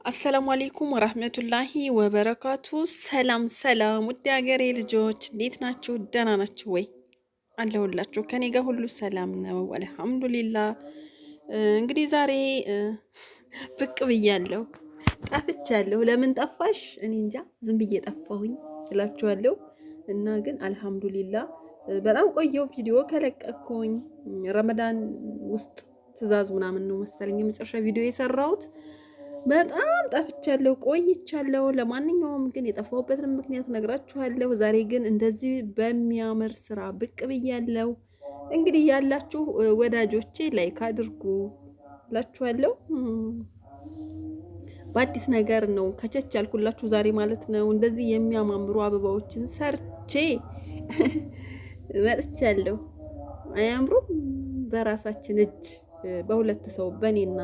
አሰላሙ አለይኩም ወራህመቱላሂ ወበረካቱ። ሰላም ሰላም፣ ውድ ሀገሬ ልጆች እንዴት ናችሁ? ደህና ናችሁ ወይ? አለሁላችሁ። ከኔ ጋር ሁሉ ሰላም ነው አልሐምዱሊላህ። እንግዲህ ዛሬ ብቅ ብያለሁ፣ ጠፍቻለሁ። ለምን ጠፋሽ? እኔ እንጃ፣ ዝም ብዬ ጠፋሁኝ እላችኋለሁ። እና ግን አልሐምዱሊላህ በጣም ቆየው ቪዲዮ ከለቀኩኝ። ረመዳን ውስጥ ትዕዛዝ ምናምን ነው መሰለኝ የመጨረሻ ቪዲዮ የሰራሁት። በጣም ጠፍቻለሁ ቆይቻለሁ። ለማንኛውም ግን የጠፋሁበትን ምክንያት ነግራችኋለሁ። ዛሬ ግን እንደዚህ በሚያምር ስራ ብቅ ብያለሁ። እንግዲህ ያላችሁ ወዳጆቼ ላይክ አድርጉ እላችኋለሁ። በአዲስ ነገር ነው ከቸች ያልኩላችሁ ዛሬ ማለት ነው። እንደዚህ የሚያማምሩ አበባዎችን ሰርቼ መጥቻለሁ። አያምሩም? በራሳችን እጅ በሁለት ሰው በእኔና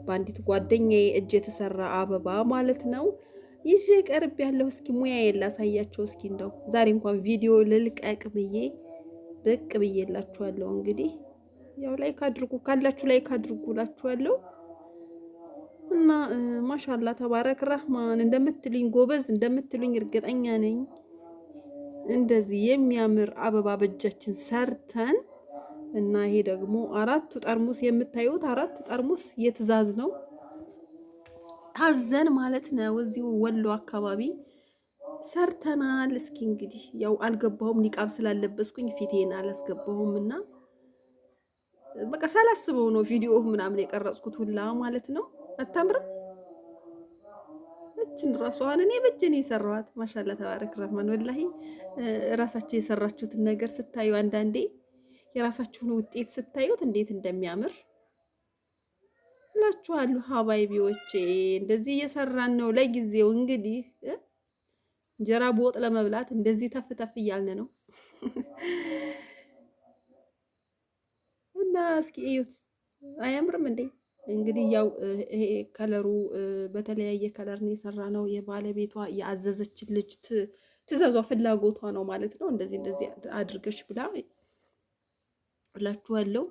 በአንዲት ጓደኛዬ እጅ የተሰራ አበባ ማለት ነው ይዤ ቀርብ ያለው። እስኪ ሙያዬን ላሳያቸው። እስኪ እንደው ዛሬ እንኳን ቪዲዮ ልልቀቅ ብዬ ብቅ ብዬላችኋለሁ። እንግዲህ ያው ላይክ አድርጉ፣ ካላችሁ ላይክ አድርጉ እላችኋለሁ። እና ማሻአላ ተባረክ ረህማን እንደምትሉኝ ጎበዝ እንደምትሉኝ እርግጠኛ ነኝ። እንደዚህ የሚያምር አበባ በእጃችን ሰርተን እና ይሄ ደግሞ አራቱ ጠርሙስ የምታዩት አራት ጠርሙስ የትዕዛዝ ነው። ታዘን ማለት ነው። እዚሁ ወሎ አካባቢ ሰርተናል። እስኪ እንግዲህ ያው አልገባሁም፣ ኒቃብ ስላለበስኩኝ ፊቴን አላስገባሁም እና በቃ ሳላስበው ነው ቪዲዮ ምናምን የቀረጽኩት ሁላ ማለት ነው። አታምርም? እችን ራሱ አሁን እኔ በእጄ ነው የሰራኋት። ማሻአላ ተባረክ ረህማን። ወላሂ ራሳችሁ የሰራችሁትን ነገር ስታዩ አንዳንዴ የራሳችሁን ውጤት ስታዩት እንዴት እንደሚያምር እላችኋለሁ። ሀባይቢዎቼ እንደዚህ እየሰራን ነው ለጊዜው። እንግዲህ እንጀራ በወጥ ለመብላት እንደዚህ ተፍ ተፍ እያልን ነው እና እስኪ እዩት፣ አያምርም እንዴ? እንግዲህ ያው ይሄ ከለሩ በተለያየ ከለር ነው የሰራ ነው። የባለቤቷ ያዘዘችን ልጅ ትዕዛዟ ፍላጎቷ ነው ማለት ነው። እንደዚህ አድርገሽ ብላ እላችኋለሁ።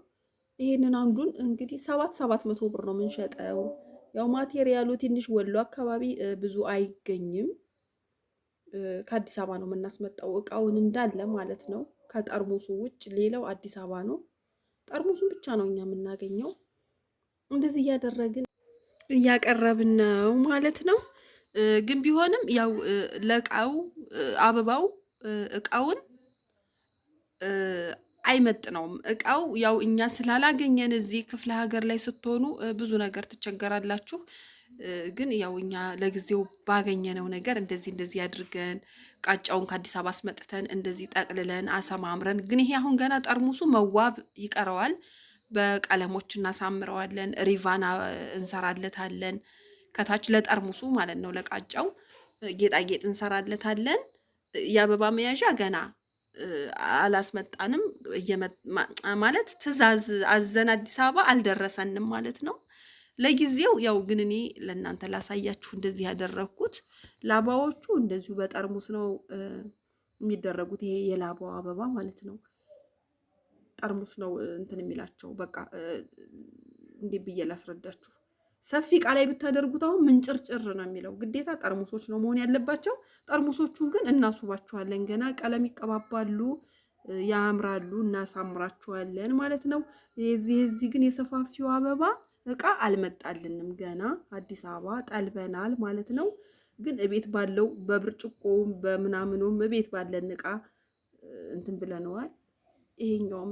ይሄንን አንዱን እንግዲህ 700 ብር ነው የምንሸጠው። ያው ማቴሪያሉ ትንሽ ወሎ አካባቢ ብዙ አይገኝም። ከአዲስ አበባ ነው የምናስመጣው እቃውን እንዳለ ማለት ነው። ከጠርሙሱ ውጭ ሌላው አዲስ አበባ ነው። ጠርሙሱን ብቻ ነው እኛ የምናገኘው። እንደዚህ እያደረግን እያቀረብን ነው ማለት ነው። ግን ቢሆንም ያው ለእቃው አበባው እቃውን አይመጥነውም። እቃው ያው እኛ ስላላገኘን እዚህ ክፍለ ሀገር ላይ ስትሆኑ ብዙ ነገር ትቸገራላችሁ። ግን ያው እኛ ለጊዜው ባገኘነው ነገር እንደዚህ አድርገን ቃጫውን ከአዲስ አበባ አስመጥተን እንደዚህ ጠቅልለን አሰማምረን፣ ግን ይሄ አሁን ገና ጠርሙሱ መዋብ ይቀረዋል። በቀለሞች እናሳምረዋለን፣ ሪቫን እንሰራለታለን። ከታች ለጠርሙሱ ማለት ነው ለቃጫው ጌጣጌጥ እንሰራለታለን። የአበባ መያዣ ገና አላስመጣንም ማለት ትዕዛዝ አዘን አዲስ አበባ አልደረሰንም ማለት ነው ለጊዜው። ያው ግን እኔ ለእናንተ ላሳያችሁ እንደዚህ ያደረግኩት። ላባዎቹ እንደዚሁ በጠርሙስ ነው የሚደረጉት። ይሄ የላባው አበባ ማለት ነው ጠርሙስ ነው እንትን የሚላቸው። በቃ እንዴት ብዬ ላስረዳችሁ? ሰፊ እቃ ላይ ብታደርጉት አሁን ምንጭርጭር ነው የሚለው። ግዴታ ጠርሙሶች ነው መሆን ያለባቸው። ጠርሙሶቹን ግን እናስውባቸዋለን። ገና ቀለም ይቀባባሉ፣ ያምራሉ፣ እናሳምራቸዋለን ማለት ነው። የዚህ ግን የሰፋፊው አበባ እቃ አልመጣልንም ገና። አዲስ አበባ ጠልበናል ማለት ነው። ግን እቤት ባለው በብርጭቆም በምናምኑም እቤት ባለን እቃ እንትን ብለነዋል። ይሄኛውም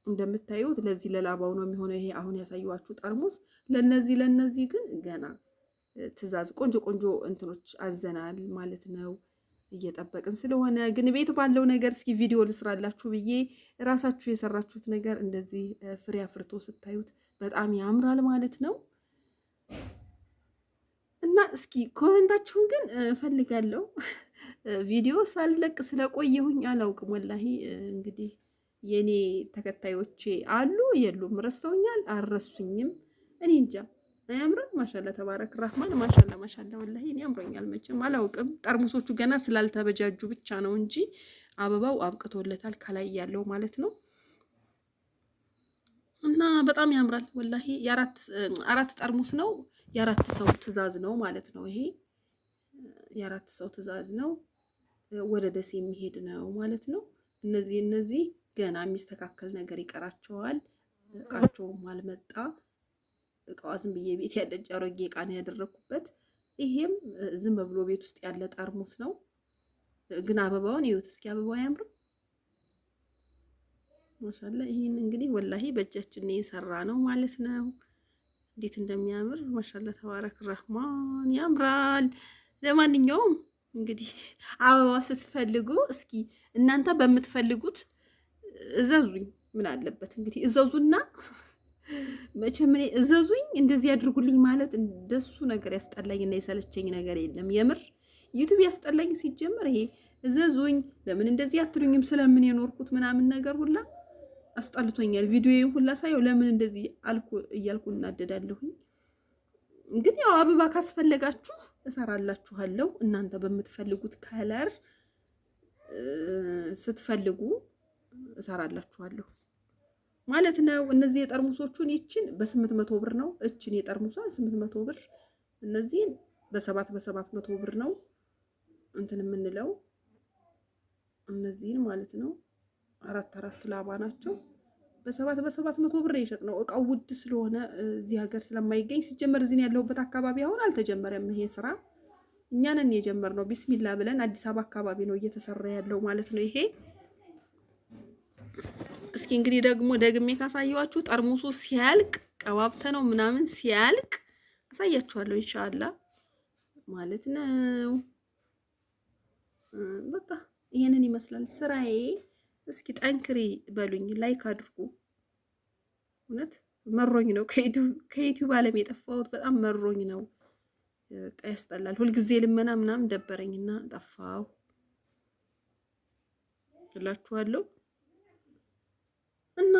እንደምታዩት ለዚህ ለላባው ነው የሚሆነው። ይሄ አሁን ያሳየኋችሁ ጠርሙስ ለነዚህ ግን ገና ትዕዛዝ ቆንጆ እንትኖች አዘናል ማለት ነው። እየጠበቅን ስለሆነ ግን ቤት ባለው ነገር እስኪ ቪዲዮ ልስራላችሁ ብዬ ራሳችሁ የሰራችሁት ነገር እንደዚህ ፍሬ አፍርቶ ስታዩት በጣም ያምራል ማለት ነው። እና እስኪ ኮሜንታችሁን ግን እፈልጋለሁ። ቪዲዮ ሳልለቅ ስለቆየሁኝ አላውቅም ወላሂ። እንግዲህ የኔ ተከታዮቼ አሉ የሉም፣ ረስተውኛል፣ አልረሱኝም። እኔ እንጃ። አያምርም? ማሻላ ተባረክ ረህማን። ማሻላ ወላሂ እኔ አምሮኛል። መቼም አላውቅም፣ ጠርሙሶቹ ገና ስላልተበጃጁ ብቻ ነው እንጂ አበባው አብቅቶለታል ከላይ ያለው ማለት ነው። እና እና በጣም ያምራል ወላሂ። አራት ጠርሙስ ነው። የአራት ሰው ትዕዛዝ ነው ማለት ነው። ይሄ የአራት ሰው ትዕዛዝ ነው። ወደ ደስ የሚሄድ ነው ማለት ነው። እነዚህ ገና የሚስተካከል ነገር ይቀራቸዋል። እቃቸውም አልመጣ። እቃዋ ዝም ብዬ ቤት ያለች አሮጌ እቃ ነው ያደረኩበት። ይሄም ዝም ብሎ ቤት ውስጥ ያለ ጠርሙስ ነው። ግን አበባውን ይኸውት እስኪ አበባው አያምርም? ማሻአላ። ይሄን እንግዲህ ወላሂ በእጃችን ነው የሰራ ነው ማለት ነው። እንዴት እንደሚያምር ማሻአላ ተባረክ ረህማን ያምራል። ለማንኛውም እንግዲህ አበባ ስትፈልጉ እስኪ እናንተ በምትፈልጉት እዘዙኝ። ምን አለበት እንግዲህ እዘዙና መቼም እኔ እዘዙኝ እንደዚህ ያድርጉልኝ ማለት እንደሱ ነገር ያስጠላኝና የሰለቸኝ ነገር የለም። የምር ዩቲዩብ ያስጠላኝ ሲጀመር ይሄ እዘዙኝ ለምን እንደዚህ አትሉኝም ስለምን የኖርኩት ምናምን ነገር ሁላ አስጠልቶኛል። ቪዲዮ ሁላ ሳየው ለምን እንደዚህ አልኩ እያልኩ እናደዳለሁኝ። ግን ያው አበባ ካስፈለጋችሁ እሰራላችኋለሁ። እናንተ በምትፈልጉት ከለር ስትፈልጉ እሰራላችኋለሁ ማለት ነው። እነዚህ የጠርሙሶቹን ይችን በ800 ብር ነው። እችን የጠርሙሷን 800 ብር፣ እነዚህን በ700 ብር ነው እንትን የምንለው እነዚህን ማለት ነው። አራት ላባ ናቸው። በ700 ብር የሸጥ ነው። እቃው ውድ ስለሆነ እዚህ ሀገር ስለማይገኝ ሲጀመር እዚህ ያለሁበት አካባቢ አሁን አልተጀመረም ይሄ ስራ። እኛ ነን የጀመርነው ቢስሚላ ብለን። አዲስ አበባ አካባቢ ነው እየተሰራ ያለው ማለት ነው ይሄ። እስኪ እንግዲህ ደግሞ ደግሜ ካሳየዋችሁ ጠርሙሱ ሲያልቅ ቀባብተ ነው ምናምን ሲያልቅ አሳያችኋለሁ ኢንሻአላህ ማለት ነው። በቃ ይሄንን ይመስላል ስራዬ። እስኪ ጠንክሪ በሉኝ፣ ላይክ አድርጉ። እውነት መሮኝ ነው ከዩቲዩብ ዓለም የጠፋሁት። በጣም መሮኝ ነው። ያስጠላል። ሁልጊዜ ልመና ምናምን ደበረኝና ጠፋሁ እላችኋለሁ። እና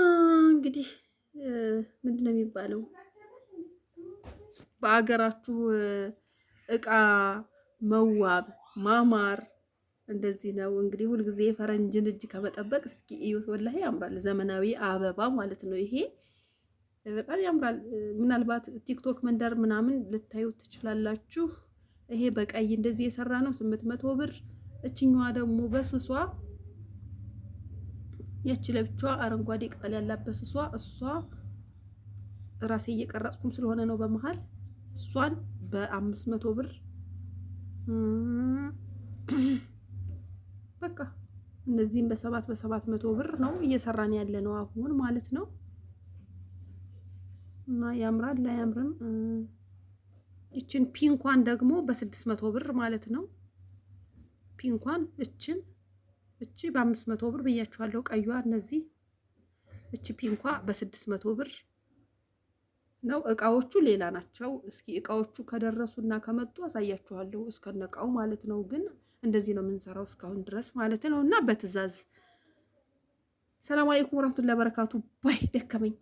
እንግዲህ ምንድን ነው የሚባለው በአገራችሁ እቃ መዋብ ማማር እንደዚህ ነው እንግዲህ። ሁልጊዜ የፈረንጅን እጅ ከመጠበቅ እስኪ እዩት፣ ወላሂ ያምራል። ዘመናዊ አበባ ማለት ነው ይሄ። በጣም ያምራል። ምናልባት ቲክቶክ መንደር ምናምን ልታዩት ትችላላችሁ። ይሄ በቀይ እንደዚህ የሰራ ነው 800 ብር። እችኛዋ ደግሞ በስሷ ያቺ ለብቻዋ አረንጓዴ ቅጠል ያላበት ስሷ እሷ ራሴ እየቀረጽኩም ስለሆነ ነው በመሃል እሷን በ500 ብር በቃ እነዚህም በ700 ብር ነው እየሰራን ያለ ነው አሁን ማለት ነው። እና ያምራል አያምርም? እችን ፒንኳን ደግሞ በ600 ብር ማለት ነው። ፒንኳን እቺ በ500 ብር ብያችኋለሁ። ቀዩዋ እነዚህ እቺ ፒንኳ በ600 ብር ነው። እቃዎቹ ሌላ ናቸው። እስኪ እቃዎቹ ከደረሱና ከመጡ አሳያችኋለሁ እስከነቃው ማለት ነው። ግን እንደዚህ ነው የምንሰራው እስካሁን ድረስ ማለት ነው። እና በትዕዛዝ ሰላም አለይኩም ወራህመቱላሂ ወበረካቱ። ባይ ደከመኝ።